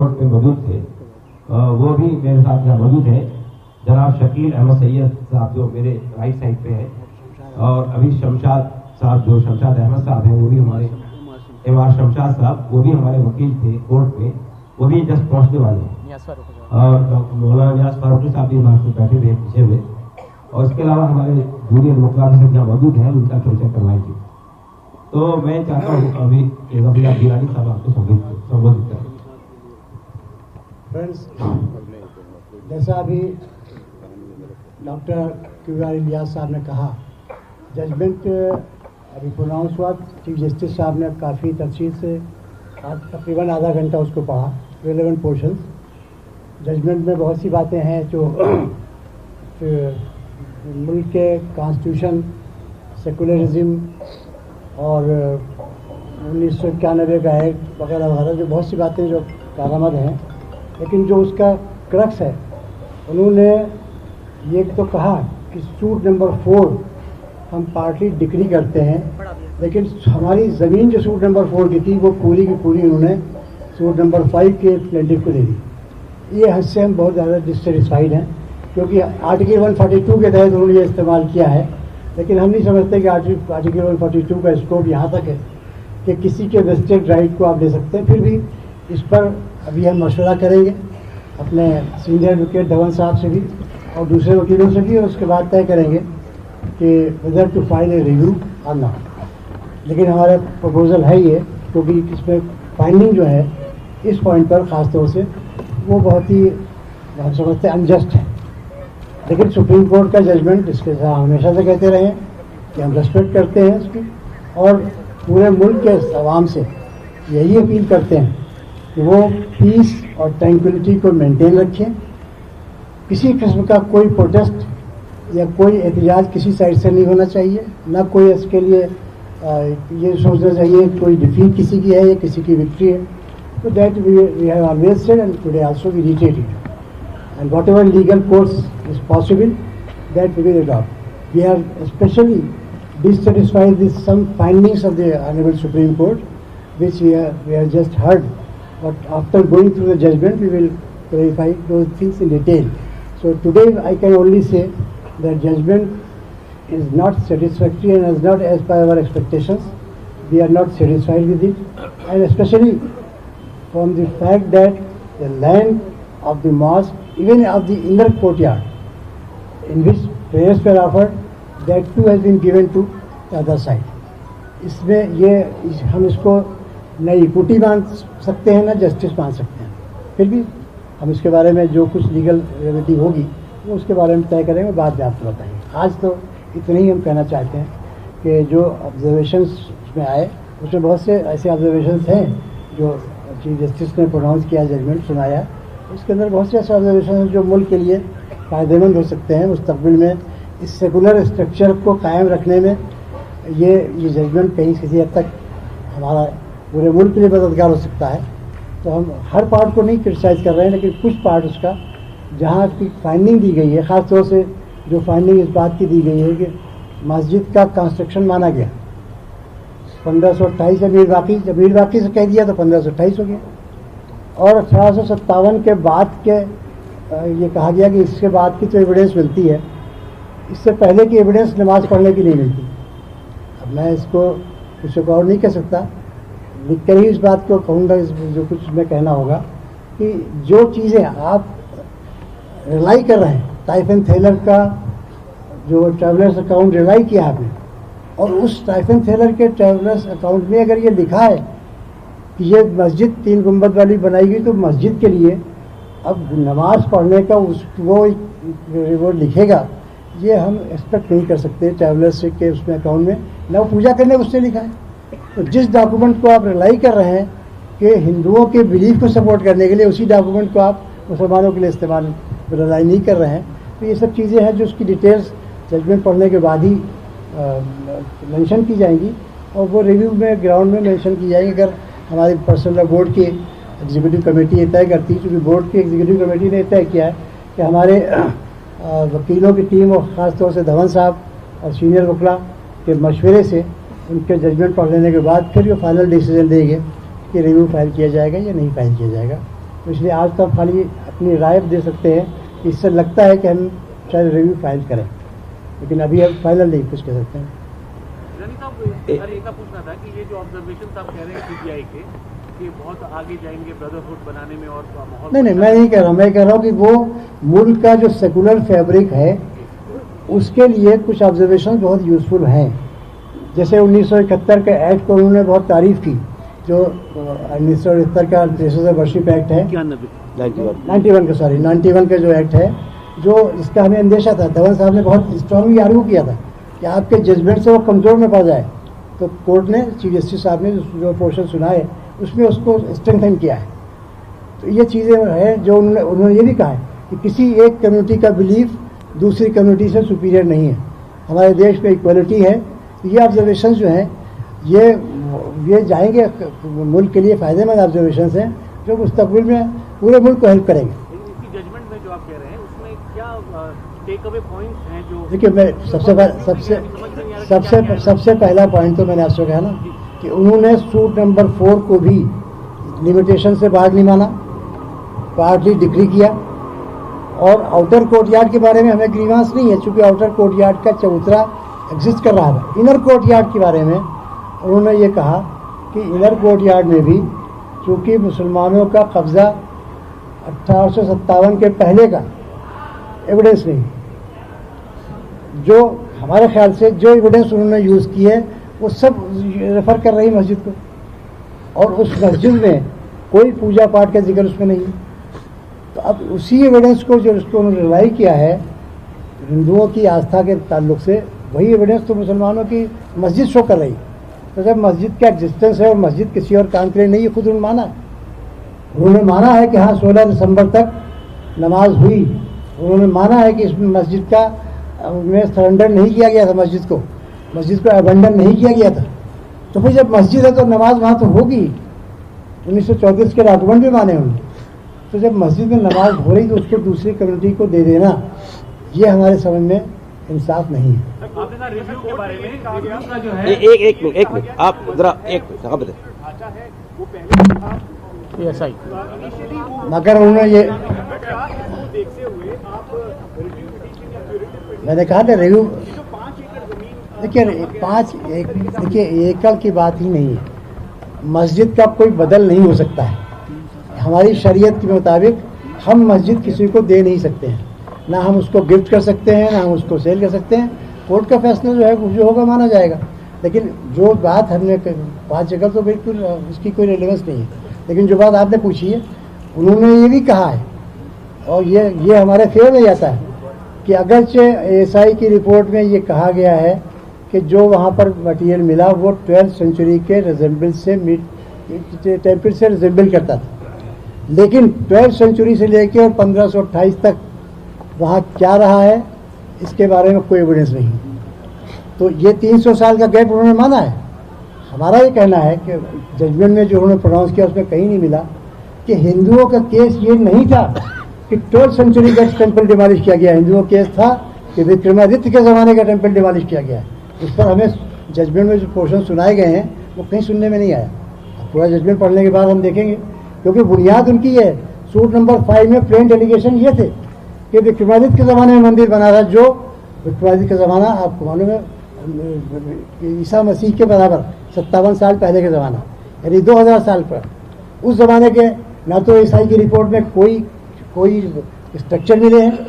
Court में मौजूद थे, वो भी मेरे साथ यहाँ मौजूद है। जनाब शकील अहमद सैयद साहब जो मेरे राइट साइड पे है, और अभी शमशाद साहब जो शमशाद अहमद साहब हैं, वो भी हमारे एमआर शमशाद साहब, वो भी हमारे वकील थे कोर्ट में, वो भी जस्ट पहुंचने वाले हैं। और मौलाना नियाज फारूकी साहब भी हमारे साथ बैठे हुए पीछे हुए, और इसके अलावा हमारे जूनियर मुखला भी सब यहाँ मौजूद हैं, उनका परिचय करवाएंगे। तो मैं चाहता हूँ अभी रबीला गिलानी साहब आपको संबोधित करें। फ्रेंड्स, जैसा अभी डॉक्टर क्यूआर इलियास साहब ने कहा, जजमेंट अभी प्रोनाउंस हुआ। चीफ जस्टिस साहब ने काफ़ी तफसील से तकरीबन आधा घंटा उसको पढ़ा, रेलेवेंट पोर्शंस। जजमेंट में बहुत सी बातें हैं जो मुल्क के कॉन्स्टिट्यूशन, सेकुलरिज्म और 1991 का एक्ट वगैरह वगैरह, जो बहुत सी बातें जो कारआमद हैं, लेकिन जो उसका क्रक्स है, उन्होंने ये तो कहा कि सूट नंबर 4 हम पार्टी डिक्री करते हैं, लेकिन हमारी ज़मीन जो सूट नंबर 4 की थी वो पूरी की पूरी उन्होंने सूट नंबर 5 के प्लेंटिफ को दे दी। ये हद से हम बहुत ज़्यादा डिससेटिस्फाइड हैं, क्योंकि आर्टिकल 142 के तहत उन्होंने ये इस्तेमाल किया है, लेकिन हम नहीं समझते कि आर्टिकल 142 का स्कोप यहाँ तक है कि किसी के वेस्टेड राइट को आप ले सकते हैं। फिर भी इस पर अभी हम मशवरा करेंगे अपने सीनियर एडवोकेट धवन साहब से भी और दूसरे वकीलों से भी, और उसके बाद तय करेंगे कि whether to file a review और नॉट। लेकिन हमारा प्रपोजल है ये, क्योंकि इसमें फाइंडिंग जो है इस पॉइंट पर ख़ास तौर से वो बहुत ही हम समझते हैं अनजस्ट है। लेकिन सुप्रीम कोर्ट का जजमेंट, इसके साथ हमेशा से कहते रहे हैं कि हम रेस्पेक्ट करते हैं इसकी, और पूरे मुल्क के अवाम से यही अपील करते हैं कि वो पीस और ट्रैंक्विलिटी को मेंटेन रखें। किसी किस्म का कोई प्रोटेस्ट या कोई एहतजाज किसी साइड से नहीं होना चाहिए, ना कोई इसके लिए ये सोचना चाहिए कोई डिफीट किसी की है या किसी की विक्ट्री है। तो that we have always said and today also we reiterate it, and whatever legal course is possible, that we will adopt. We are especially dissatisfied with some findings of the Honorable Supreme Court, which we have just heard. But after going through the judgment, we will clarify those things in detail. So today I can only say that judgment is not satisfactory and is not as per our expectations. We are not satisfied with it, and especially from the fact that the land of the mosque, even of the inner courtyard, in which prayers were offered, that too has been given to the other side. इसमें ये हम इसको न equity मान सकते हैं न justice मान सकते हैं। फिर भी हम इसके बारे में जो कुछ लीगल रेमेडी होगी वो उसके बारे में तय करेंगे, बाद में आपको बताएंगे। आज तो इतना ही हम कहना चाहते हैं कि जो ऑब्जर्वेशंस उसमें आए, उसमें बहुत से ऐसे ऑब्जर्वेशंस हैं जो चीफ जस्टिस ने प्रोनाउंस किया, जजमेंट सुनाया, उसके अंदर बहुत से ऐसे ऑब्जर्वेशन हैं जो मुल्क के लिए फ़ायदेमंद हो सकते हैं मुस्तकबिल में। इस सेकुलर स्ट्रक्चर को कायम रखने में ये जजमेंट कहीं किसी हद तक हमारा पूरे मुल्क के लिए मददगार हो सकता है। तो हम हर पार्ट को नहीं क्रिटिसाइज़ कर रहे हैं, लेकिन कुछ पार्ट उसका जहाँ की फाइंडिंग दी गई है, ख़ास तौर से जो फाइंडिंग इस बात की दी गई है कि मस्जिद का कंस्ट्रक्शन माना गया 1528 जब मीर वाक़ी से कह दिया तो 1528 हो गया, और 1857 के बाद के ये कहा गया कि इसके बाद की तो एविडेंस मिलती है, इससे पहले की एविडेंस नमाज़ पढ़ने की नहीं मिलती। अब मैं इसको कुछ और नहीं कह सकता, लिख कर ही इस बात को कहूँगा, जो कुछ मैं कहना होगा कि जो चीज़ें आप रिलाई कर रहे हैं, टाइफन थेलर का जो ट्रैवलर्स अकाउंट रिलाई किया आपने, और उस टाइफन थेलर के ट्रैवलर्स अकाउंट में अगर ये लिखा है कि ये मस्जिद 3 गुंबद वाली बनाई गई, तो मस्जिद के लिए अब नमाज पढ़ने का वो लिखेगा, ये हम एक्सपेक्ट नहीं कर सकते ट्रैवलर्स के उसमें अकाउंट में, ना वो पूजा करने उसने लिखा है। तो जिस डॉक्यूमेंट को आप रिलाई कर रहे हैं कि हिंदुओं के बिलीफ को सपोर्ट करने के लिए, उसी डॉक्यूमेंट को आप मुसलमानों के लिए इस्तेमाल रिलाई नहीं कर रहे हैं। तो ये सब चीज़ें हैं जो उसकी डिटेल्स जजमेंट पढ़ने के बाद ही मेंशन की जाएंगी, और वो रिव्यू में ग्राउंड में मेंशन की जाएगी अगर हमारी पर्सनल बोर्ड की एग्जीक्यूटिव कमेटी ये तय करती है। क्योंकि बोर्ड की एग्जीक्यूटिव कमेटी ने तय किया है कि हमारे वकीलों की टीम और ख़ास तौर से धवन साहब और सीनियर वकला के मशवरे से उनके जजमेंट पढ़ लेने के बाद फिर वो फाइनल डिसीजन देंगे कि रिव्यू फाइल किया जाएगा या नहीं फाइल किया जाएगा। तो इसलिए आज तो हम खाली अपनी राय दे सकते हैं कि इससे लगता है कि हम शायद रिव्यू फाइल करें, लेकिन अभी हम फाइनल नहीं कुछ कह सकते हैं। पूछना था कि ये जो ऑब्जर्वेशन आप कह रहे हैं सीबीआई के कि बहुत आगे जाएंगे ब्रदरहुड बनाने में और माहौल, नहीं, मैं नहीं कह रहा हूँ, मैं कह रहा हूँ कि वो मुल्क का जो सेकुलर फैब्रिक है उसके लिए कुछ ऑब्जर्वेशन बहुत यूजफुल हैं। जैसे 1971 के एक्ट को उन्होंने बहुत तारीफ की, जो 1971 का 300 वर्षिप एक्ट है, 91 का जो एक्ट है, जो इसका हमें अंदेशा था। धवन साहब ने बहुत स्ट्रांगली आर्ग्यू किया था कि आपके जजमेंट से वो कमज़ोर में पड़ जाए, तो कोर्ट ने, चीफ जस्टिस साहब ने जो पोर्शन सुनाए उसमें उसको स्ट्रेंथन किया है। तो ये चीज़ें हैं जो उन्होंने ये भी कहा है कि किसी एक कम्युनिटी का बिलीफ दूसरी कम्युनिटी से सुपीरियर नहीं है, हमारे देश में इक्वलिटी है। ये ऑब्जर्वेशन जो हैं ये जाएंगे, मुल्क के लिए फ़ायदेमंद ऑब्जर्वेशन हैं जो मुस्तकबिल में पूरे मुल्क को हेल्प करेंगे। इसकी जजमेंट में जो आप कह रहे हैं उसमें क्या टेक अवे पॉइंट्स हैं जो, देखिए, मैं सबसे पहला पॉइंट तो मैंने आपसे कहा ना कि उन्होंने सूट नंबर 4 को भी लिमिटेशन से बाहर नहीं माना, पार्टली डिक्री किया। और आउटर कोर्टयार्ड के बारे में हमें ग्रीवांस नहीं है, चूंकि आउटर कोर्टयार्ड का चबूतरा एग्जिस्ट कर रहा था। इनर कोर्टयार्ड के बारे में उन्होंने ये कहा कि इनर कोर्टयार्ड में भी चूंकि मुसलमानों का कब्ज़ा 1857 के पहले का एविडेंस नहीं, जो हमारे ख्याल से जो एविडेंस उन्होंने यूज़ की है वो सब रेफ़र कर रही मस्जिद को, और उस मस्जिद में कोई पूजा पाठ का जिक्र उसमें नहीं। तो अब उसी एविडेंस को जो उसको उन्होंने रिलाई किया है हिंदुओं की आस्था के ताल्लुक से, वही एविडेंस तो मुसलमानों की मस्जिद शो कर रही। तो जब मस्जिद का एग्जिस्टेंस है और मस्जिद किसी और काम के लिए नहीं, खुद उन्होंने माना, उन्होंने माना है कि हाँ 16 दिसंबर तक नमाज हुई। उन्होंने माना है कि इस मस्जिद का में सरेंडर नहीं किया गया था, मस्जिद को अबंडन नहीं किया गया था। तो फिर जब मस्जिद है तो नमाज वहाँ तो होगी। 1934 के डॉक्यूमेंट भी माने उन्होंने। तो जब मस्जिद में नमाज हो रही तो उसको दूसरी कम्युनिटी को दे देना, ये हमारे समझ में इंसाफ नहीं है। आपने कहा रिव्यू के बारे में कहा गया जो है, एक मिनट आप जरा एक मिनट बताएं। अच्छा है वो पहले आप ऐसा ही मगर उन्होंने ये देखते हुए आप रिव्यू पिटीशन या क्यूरेटिव, मैंने कहा था रिव्यू, जो 5 एकड़ जमीन, देखिए एकड़ की बात ही नहीं है। मस्जिद का कोई बदल नहीं हो सकता है। हमारी शरीयत के मुताबिक हम मस्जिद किसी को दे नहीं सकते हैं, ना हम उसको गिफ्ट कर सकते हैं, ना हम उसको सेल कर सकते हैं। कोर्ट का फैसला जो है जो होगा माना जाएगा। लेकिन जो बात हमने 5 एकड़ तो बिल्कुल उसकी कोई रेलेवेंस नहीं है। लेकिन जो बात आपने पूछी है, उन्होंने ये भी कहा है और ये हमारे फेवर में जाता है कि अगरचे एएसआई की रिपोर्ट में ये कहा गया है कि जो वहाँ पर मटीरियल मिला वो 12th सेंचुरी के रिजेंबल से टेम्पल से रिजेंबल करता था। लेकिन 12th सेंचुरी से लेकर और 1528 तक वहाँ क्या रहा है इसके बारे में कोई एविडेंस नहीं। तो ये 300 साल का गैप उन्होंने माना है। हमारा ये कहना है कि जजमेंट में जो उन्होंने प्रोनाउंस किया उसमें कहीं नहीं मिला कि हिंदुओं का केस ये नहीं था कि 12th सेंचुरी का टेम्पल डिमोलिश किया गया। हिंदुओं का केस था कि विक्रमादित्य के ज़माने का टेम्पल डिमोलिश किया गया है। इस पर हमें जजमेंट में जो पोर्शन सुनाए गए हैं वो कहीं सुनने में नहीं आया। पूरा जजमेंट पढ़ने के बाद हम देखेंगे, क्योंकि बुनियाद उनकी है। सूट नंबर 5 में प्लेन एलिगेशन ये थे कि विक्रमादित्य के ज़माने में मंदिर बना था, जो विक्रमादित्य का ज़माना आपको मालूम है ईसा मसीह के बराबर 57 साल पहले का ज़माना, यानी 2000 साल पर। उस ज़माने के ना तो ईसाई की रिपोर्ट में कोई स्ट्रक्चर मिले हैं,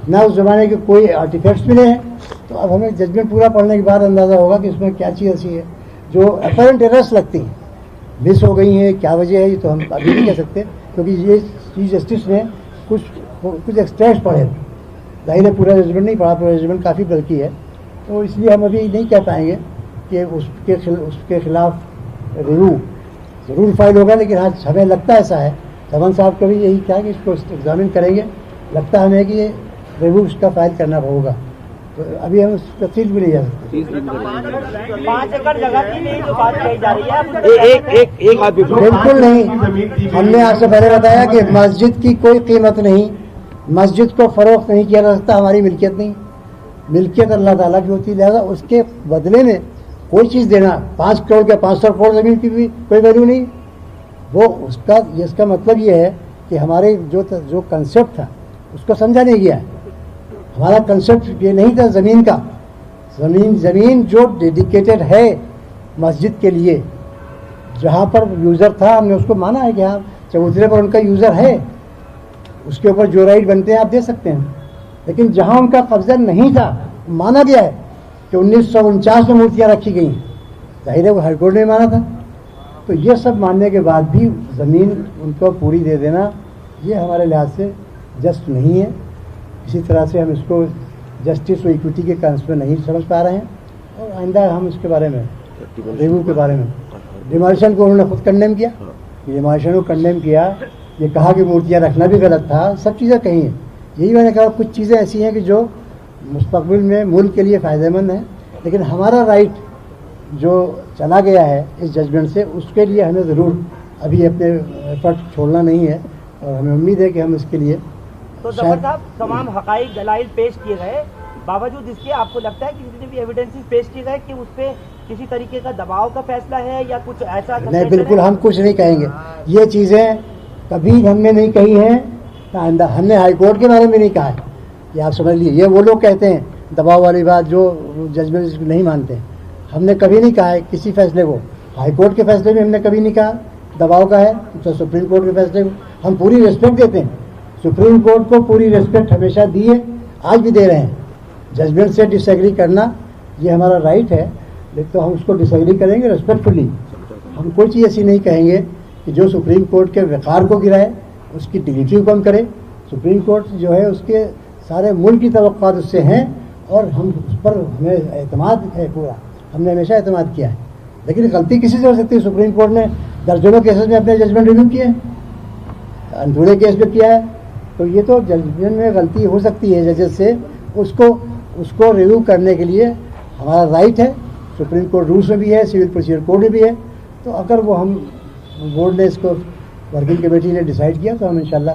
ना उस ज़माने के कोई आर्टिफैक्ट्स मिले हैं। तो अब हमें जजमेंट पूरा पढ़ने के बाद अंदाज़ा होगा कि इसमें क्या चीज़ ऐसी है जो अपरेंट एरर्स लगती हैं, मिस हो गई हैं, क्या वजह है, ये तो हम अभी नहीं कह सकते, क्योंकि ये चीफ जस्टिस ने कुछ एक्सट्रैक्ट पढ़े। जाहिर है पूरा जजमेंट नहीं पढ़ा, पूरा जजमेंट काफ़ी बल्कि है, तो इसलिए हम अभी नहीं कह पाएंगे कि उसके खिलाफ रिव्यू ज़रूर फाइल होगा। लेकिन हाँ, हमें लगता ऐसा है, धवन साहब को भी यही कहा कि इसको एग्जामिन करेंगे, लगता है हमें कि ये रिव्यू उसका फाइल करना होगा। तो अभी हम उस तफसील भी नहीं जा सकते। 5 एकड़ जगह की नहीं जो बात कही जा रही है, एक आदमी बिल्कुल नहीं। हमने आपसे पहले बताया कि मस्जिद की कोई कीमत नहीं, मस्जिद को फरोख्त नहीं किया जा सकता, हमारी मिल्कियत नहीं, मिल्कियत अल्लाह ताला की होती है। लिहाजा उसके बदले में कोई चीज़ देना, 5 करोड़ या 500 करोड़ ज़मीन की भी कोई वैल्यू नहीं। वो इसका मतलब ये है कि हमारे जो कंसेप्ट था उसको समझा नहीं गया है। हमारा कंसेप्ट ये नहीं था ज़मीन का, ज़मीन जो डेडिकेटेड है मस्जिद के लिए, जहाँ पर यूज़र था हमने उसको माना है कि हाँ चबूतरे पर उनका यूज़र है, उसके ऊपर जो राइट बनते हैं आप दे सकते हैं। लेकिन जहाँ उनका कब्जा नहीं था, माना गया है कि 1949 में मूर्तियाँ रखी गई हैं, जाहिर है वो हाईकोर्ट ने माना था। तो ये सब मानने के बाद भी ज़मीन उनको पूरी दे देना ये हमारे लिहाज से जस्ट नहीं है। इसी तरह से हम इसको जस्टिस और इक्विटी के टर्म्स में नहीं समझ पा रहे हैं, और आइंदा हम इसके बारे में रिव्यू के बारे में डिमोलिशन को उन्होंने खुद कंडेम किया, डिमोलिशन को कंडेम किया, ये कहा कि मूर्तियाँ रखना भी गलत था, सब चीज़ें कही हैं। यही मैंने कहा कुछ चीज़ें ऐसी हैं कि जो मुस्तकबिल में मुल्क के लिए फ़ायदेमंद हैं, लेकिन हमारा राइट जो चला गया है इस जजमेंट से, उसके लिए हमें ज़रूर अभी अपने एफर्ट छोड़ना नहीं है, और हमें उम्मीद है कि हम इसके लिए तो जफर साहब तमाम हकाइक दलाइल पेश किए गए, बावजूद इसके आपको लगता है कि जितने भी एविडेंसेस पेश किए गए कि उस पर किसी तरीके का दबाव का फैसला है या कुछ ऐसा? नहीं, बिल्कुल हम कुछ नहीं कहेंगे। ये चीज़ें कभी हमने नहीं कही हैं, हमने हाई कोर्ट के बारे में नहीं कहा है, ये आप समझ लीजिए। ये वो लोग कहते हैं दबाव वाली बात जो जजमेंट नहीं मानते हैं। हमने कभी नहीं कहा है किसी फैसले को, हाई कोर्ट के फैसले में हमने कभी नहीं कहा दबाव का है, तो सुप्रीम कोर्ट के फैसले को हम पूरी रिस्पेक्ट देते हैं। सुप्रीम कोर्ट को पूरी रिस्पेक्ट हमेशा दी है, आज भी दे रहे हैं। जजमेंट से डिसएग्री करना ये हमारा राइट है, लेकिन तो हम उसको डिसएग्री करेंगे रिस्पेक्टफुली। हम कोई चीज़ ऐसी नहीं कहेंगे कि जो सुप्रीम कोर्ट के वक़ार को गिराए, उसकी डिग्निटी को कम करे। सुप्रीम कोर्ट जो है उसके सारे मुल्क की तवक्कुआत उससे हैं, और हम उस पर हमें एतमाद है पूरा, हमने हमेशा एतमाद किया है। लेकिन गलती किसी से हो सकती है। सुप्रीम कोर्ट ने दर्जनों केसेस में अपने जजमेंट रिव्यू किए हैं, अनथोड़े केस में किया है, तो ये तो जजमेंट में गलती हो सकती है जजेस से, उसको रिव्यू करने के लिए हमारा राइट है। सुप्रीम कोर्ट रूल्स में भी है, सिविल प्रोसीजर कोड में भी है। तो अगर वो हम बोर्ड ने इसको वर्किंग कमेटी ने डिसाइड किया तो हम इंशाल्लाह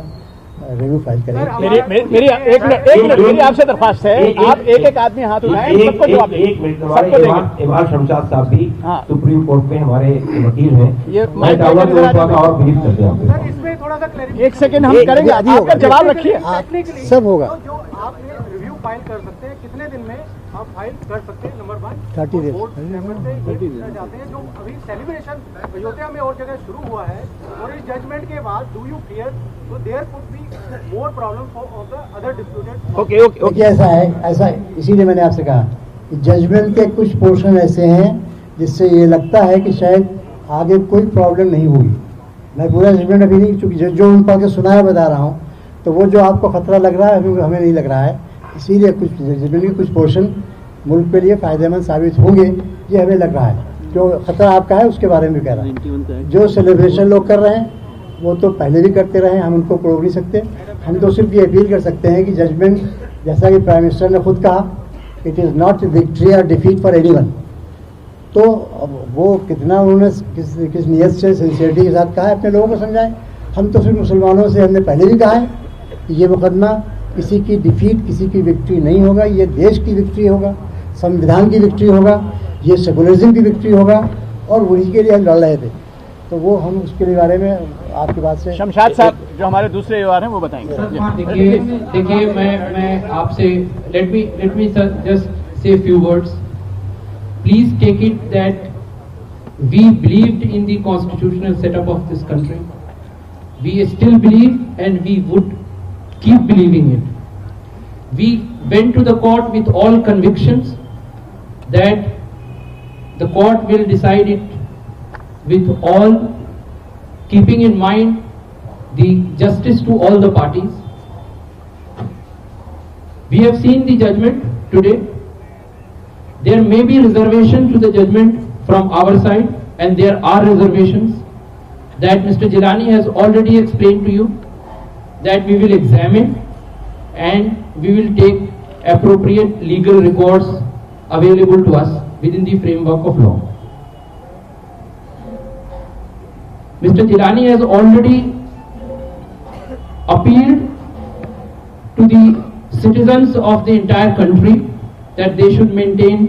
रिव्यू फाइल करेंगे। मेरी एक मिनट मेरी आपसे दरख्वास्त है, आप एक आदमी हाथ उठाएं, सबको जवाब देंगे। एक मिनट, हमारे इमाम शमशाद साहब भी सुप्रीम कोर्ट में हमारे वकील हैं, मैं चाहूँगा कि और ब्रीफ कर दें। इसमें थोड़ा सा एक सेकंड हम करेंगे, आपका जवाब रखिए, सब होगा। जो आपने रिव्यू फाइल कर सकते हैं, कितने दिन में आप फाइल कर सकते हैं? नंबर 1, 30 डेज जाते हैं। जो अभी सेलिब्रेशन अयोध्या में और जगह शुरू हुआ है, और इस जजमेंट के बाद डू यू फियर तो there could be more problem for the other disputed? Okay, ऐसा है, इसीलिए मैंने आपसे कहा कि जजमेंट के कुछ पोर्शन ऐसे हैं जिससे ये लगता है कि शायद आगे कोई प्रॉब्लम नहीं होगी। मैं पूरा जजमेंट अभी नहीं, चूँकि जो उन पढ़ के सुनाया बता रहा हूँ, तो वो जो आपको खतरा लग रहा है हमें नहीं लग रहा है। इसीलिए कुछ जजमेंट के कुछ पोर्शन मुल्क के लिए फ़ायदेमंद साबित होंगे, ये हमें लग रहा है। जो खतरा आपका है उसके बारे में कह रहा है। जो सेलिब्रेशन लोग कर रहे हैं वो तो पहले भी करते रहे, हम उनको रोक नहीं सकते। हम तो सिर्फ ये अपील कर सकते हैं कि जजमेंट, जैसा कि प्राइम मिनिस्टर ने खुद कहा, इट इज़ नॉट विक्ट्री और डिफीट फॉर एनीवन। तो अब वो कितना उन्होंने किस नियत से, सिंसियरिटी के साथ कहा है, अपने लोगों को समझाएं। हम तो सिर्फ मुसलमानों से हमने पहले भी कहा है कि ये मुकदमा किसी की डिफीट, किसी की विक्ट्री नहीं होगा, ये देश की विक्ट्री होगा, संविधान की विक्ट्री होगा, ये सेकुलरिज्म की विक्ट्री होगा, और वही के लिए हम लड़ रहे थे। तो वो हम उसके बारे में आपकी बात से शमशाद साहब जो हमारे दूसरे युवा हैं वो बताएंगे। देखिए मैं आपसे let me just say few words. Please take it that we believed in the constitutional setup of this country. We still believe and we would keep believing it. We went to the court with all convictions that the court will decide it with all, keeping in mind the justice to all the parties. We have seen the judgment today. There may be reservation to the judgment from our side, and there are reservations that Mr. Jilani has already explained to you, that we will examine and we will take appropriate legal recourse available to us within the framework of law. Mr. Jilani has already appealed to the citizens of the entire country that they should maintain